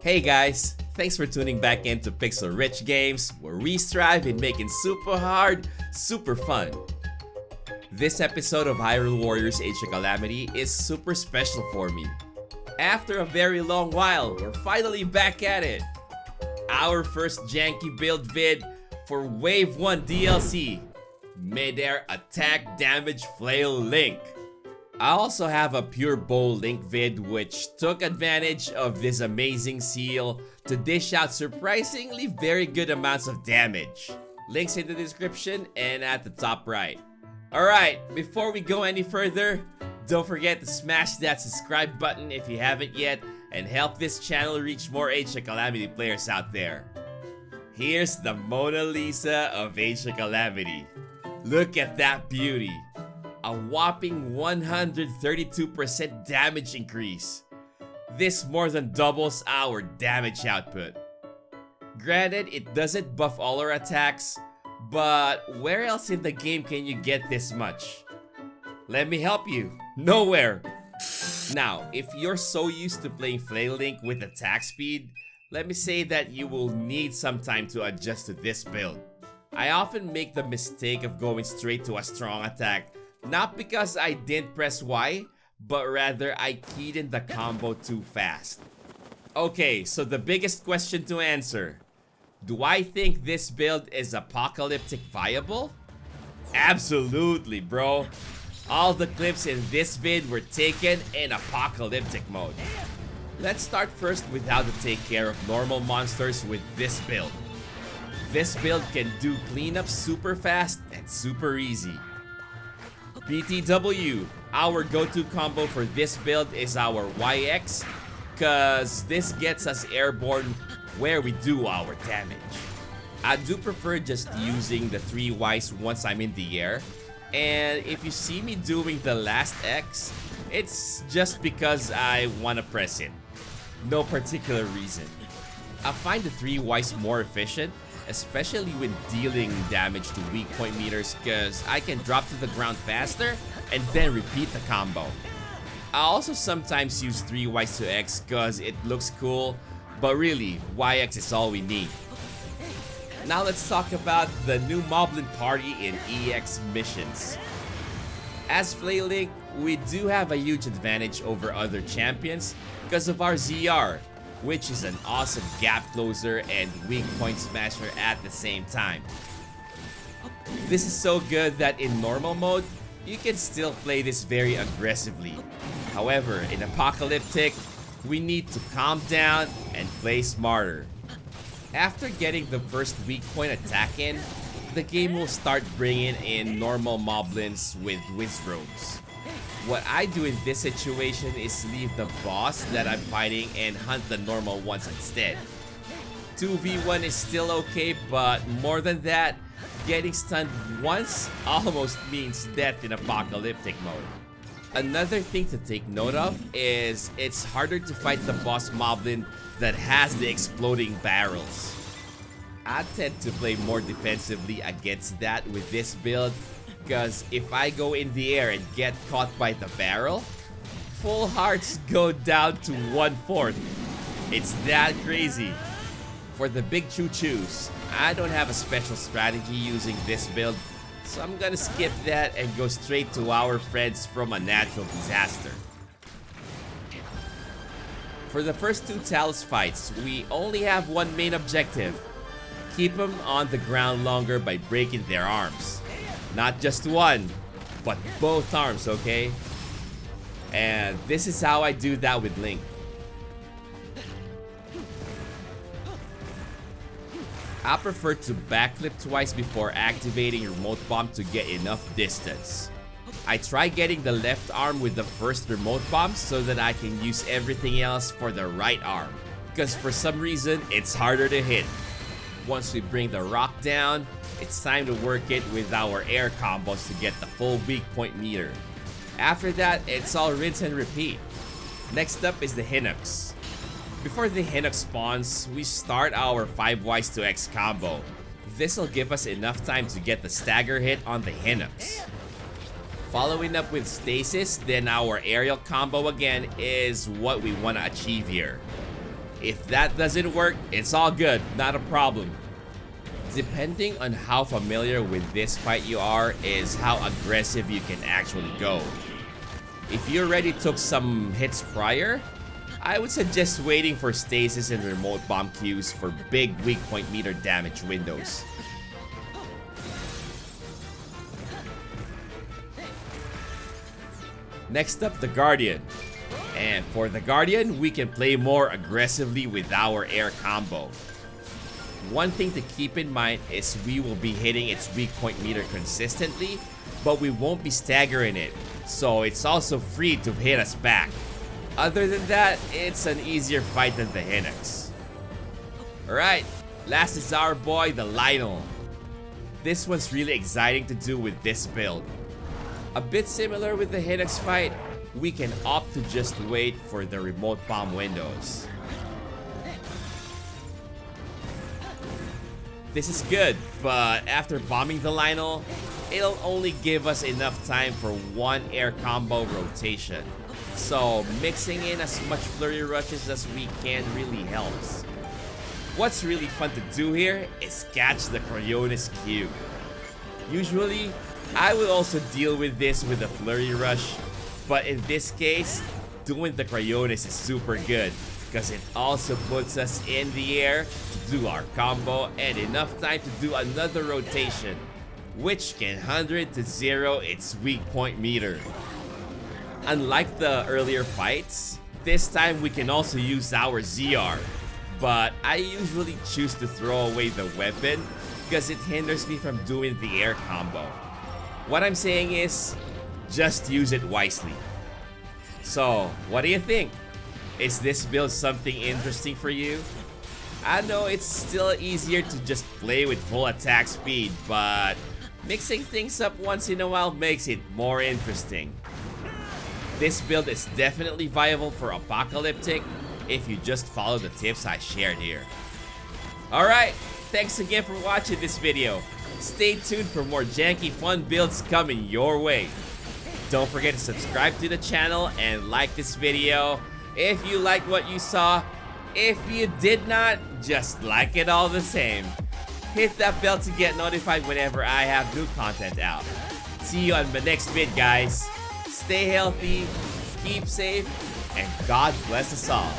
Hey guys, thanks for tuning back into Pixel Rich Games, where we strive in making super hard, super fun. This episode of Hyrule Warriors Age of Calamity is super special for me. After a very long while, we're finally back at it. Our first janky build vid for Wave 1 DLC, Mid-Air Attack Damage FLAIL Link. I also have a Pure Bow Link vid which took advantage of this amazing seal to dish out surprisingly very good amounts of damage. Links in the description and at the top right. Alright, before we go any further, don't forget to smash that subscribe button if you haven't yet and help this channel reach more Age of Calamity players out there. Here's the Mona Lisa of Age of Calamity. Look at that beauty. A whopping 132% damage increase. This more than doubles our damage output. Granted, it doesn't buff all our attacks, but where else in the game can you get this much? Let me help you. Nowhere. Now, if you're so used to playing FLAIL Link with attack speed, let me say that you will need some time to adjust to this build. I often make the mistake of going straight to a strong attack, not because I didn't press Y, but rather I keyed in the combo too fast. Okay, so the biggest question to answer. Do I think this build is Apocalyptic viable? Absolutely, bro. All the clips in this vid were taken in Apocalyptic mode. Let's start first with how to take care of normal monsters with this build. This build can do cleanup super fast and super easy. BTW, our go-to combo for this build is our YX, cause this gets us airborne where we do our damage. I do prefer just using the 3 Ys once I'm in the air, and if you see me doing the last X, it's just because I wanna press it. No particular reason. I find the 3 Ys more efficient, especially when dealing damage to weak point meters, cause I can drop to the ground faster and then repeat the combo. I also sometimes use 3 Ys to X cause it looks cool, but really, YX is all we need. Now let's talk about the new Moblin party in EX missions. As FLAIL Link, we do have a huge advantage over other champions because of our ZR, which is an awesome gap closer and weak point smasher at the same time. This is so good that in normal mode, you can still play this very aggressively. However, in Apocalyptic, we need to calm down and play smarter. After getting the first weak point attack in, the game will start bringing in normal moblins with whiz robes. What I do in this situation is leave the boss that I'm fighting and hunt the normal ones instead. 2v1 is still okay, but more than that, getting stunned once almost means death in Apocalyptic mode. Another thing to take note of is it's harder to fight the boss moblin that has the exploding barrels. I tend to play more defensively against that with this build, because if I go in the air and get caught by the barrel, full hearts go down to 1/4. It's that crazy. For the big choo-choos, I don't have a special strategy using this build, so I'm gonna skip that and go straight to our friends from a natural disaster. For the first 2 Talus fights, we only have one main objective. Keep them on the ground longer by breaking their arms. Not just one, but both arms, okay? And this is how I do that with Link. I prefer to backflip twice before activating remote bomb to get enough distance. I try getting the left arm with the first remote bomb so that I can use everything else for the right arm, because for some reason it's harder to hit. Once we bring the rock down, it's time to work it with our air combos to get the full weak point meter. After that, it's all rinse and repeat. Next up is the Hinox. Before the Hinox spawns, we start our 5 Ys to X combo. This will give us enough time to get the stagger hit on the Hinox. Following up with Stasis, then our aerial combo again is what we want to achieve here. If that doesn't work, it's all good, not a problem. Depending on how familiar with this fight you are is how aggressive you can actually go. If you already took some hits prior, I would suggest waiting for stasis and remote bomb queues for big weak point meter damage windows. Next up, the Guardian. And for the Guardian, we can play more aggressively with our air combo. One thing to keep in mind is we will be hitting its weak point meter consistently, but we won't be staggering it, so it's also free to hit us back. Other than that, it's an easier fight than the Hinox. Alright, last is our boy, the Lynel. This one's really exciting to do with this build. A bit similar with the Hinox fight, we can opt to just wait for the remote bomb windows. This is good, but after bombing the Lynel, it'll only give us enough time for one air combo rotation. So mixing in as much flurry rushes as we can really helps. What's really fun to do here is catch the Cryonis Q. Usually, I will also deal with this with a flurry rush, but in this case, doing the Cryonis is super good because it also puts us in the air to do our combo and enough time to do another rotation, which can 100 to 0 its weak point meter. Unlike the earlier fights, this time we can also use our ZR, but I usually choose to throw away the weapon because it hinders me from doing the air combo. What I'm saying is, just use it wisely. So, what do you think? Is this build something interesting for you? I know it's still easier to just play with full attack speed, but mixing things up once in a while makes it more interesting. This build is definitely viable for Apocalyptic if you just follow the tips I shared here. Alright, thanks again for watching this video. Stay tuned for more janky fun builds coming your way. Don't forget to subscribe to the channel and like this video if you liked what you saw. If you did not, just like it all the same. Hit that bell to get notified whenever I have new content out. See you on the next vid, guys. Stay healthy, keep safe, and God bless us all.